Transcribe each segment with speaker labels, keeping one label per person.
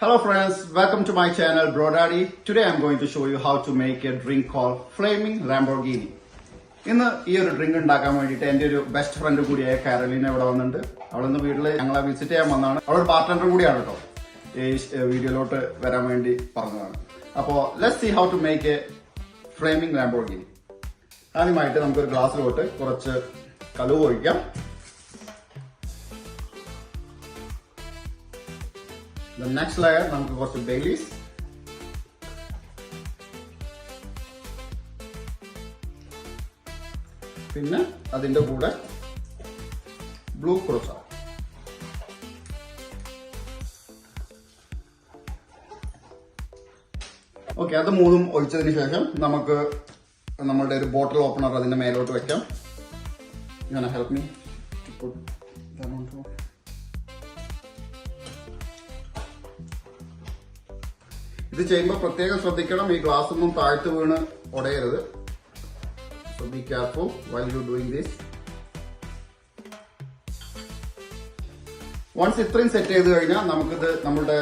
Speaker 1: Hello friends, welcome to my channel Bro Daddy. Today I'm going to show you how to make a drink called Flaming Lamborghini. ഇന്ന് ഈ ഒരു drink ഉണ്ടാക്കാൻ വേണ്ടിയിട്ട് എന്റെ ഒരു best friend കൂടിയായ Carolina ഇവിടെ വന്നിട്ടുണ്ട്. അവളൊന്ന് വീട്ടിൽ ഞങ്ങളെ വിസിറ്റ് ചെയ്യാൻ വന്നതാണ്. അവളൊരു പാർട്ട്ണർ കൂടിയാണ് കേട്ടോ. ഈ വീഡിയോയിലോട്ട് വരാൻ വേണ്ടി പറഞ്ഞതാണ്. അപ്പോൾ let's see how to make a flaming Lamborghini. ആദ്യമായിട്ട് നമുക്കൊരു ഗ്ലാസ്സിലോട്ട് കുറച്ച് കലുവ് ഒഴിക്കാം. The next layer നമുക്ക് കുറച്ച് ബെയിലീസ്, പിന്നെ അതിന്റെ കൂടെ ബ്ലൂ ക്രോസ. ഓക്കെ, അത് മൂന്നും ഒഴിച്ചതിന് ശേഷം നമുക്ക് നമ്മളുടെ ഒരു ബോട്ടിൽ ഓപ്പണർ അതിന്റെ മേലോട്ട് വെക്കാം. Help me. ഇത് ചെയ്യുമ്പോൾ പ്രത്യേകം ശ്രദ്ധിക്കണം, ഈ ഗ്ലാസ് ഒന്നും താഴ്ത്തു വീണ് ഉടയരുത്. So be careful while you doing this. Once ഇത്രയും സെറ്റ് ചെയ്ത് കഴിഞ്ഞാൽ നമുക്കിത് നമ്മുടെ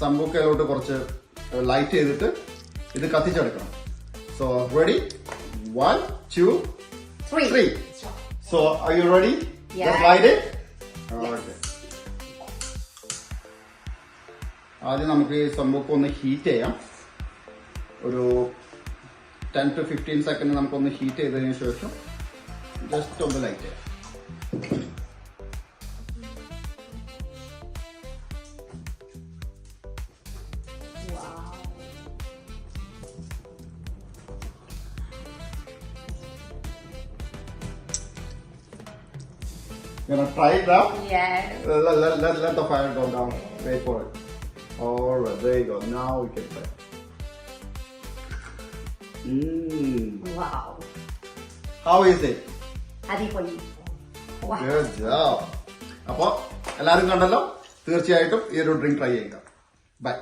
Speaker 1: സമ്പൂക്കയിലോട്ട് കുറച്ച് ലൈറ്റ് ചെയ്തിട്ട് ഇത് കത്തിച്ചെടുക്കണം. So ready? 1 2 3. So are you ready? Just light it. Okay. ആദ്യം നമുക്ക് ഈ സംഭവം ഒന്ന് ഹീറ്റ് ചെയ്യാം. ഒരു 10 to 15 സെക്കൻഡ് നമുക്കൊന്ന് ഹീറ്റ് ചെയ്തതിനു ശേഷം ജസ്റ്റ് ഒന്ന് ലൈറ്റ് ചെയ്യാം. You wanna try it now?
Speaker 2: Yes.
Speaker 1: Let the fire go down. Wait for it. Alright, there you go. Now we can play.
Speaker 2: Wow.
Speaker 1: How is it?
Speaker 2: അടിപൊളി. Wow.
Speaker 1: Good job. അപ്പോൾ എല്ലാവരും കണ്ടല്ലോ, തീർച്ചയായിട്ടും ഈ ഒരു drink try ചെയ്യുക. By.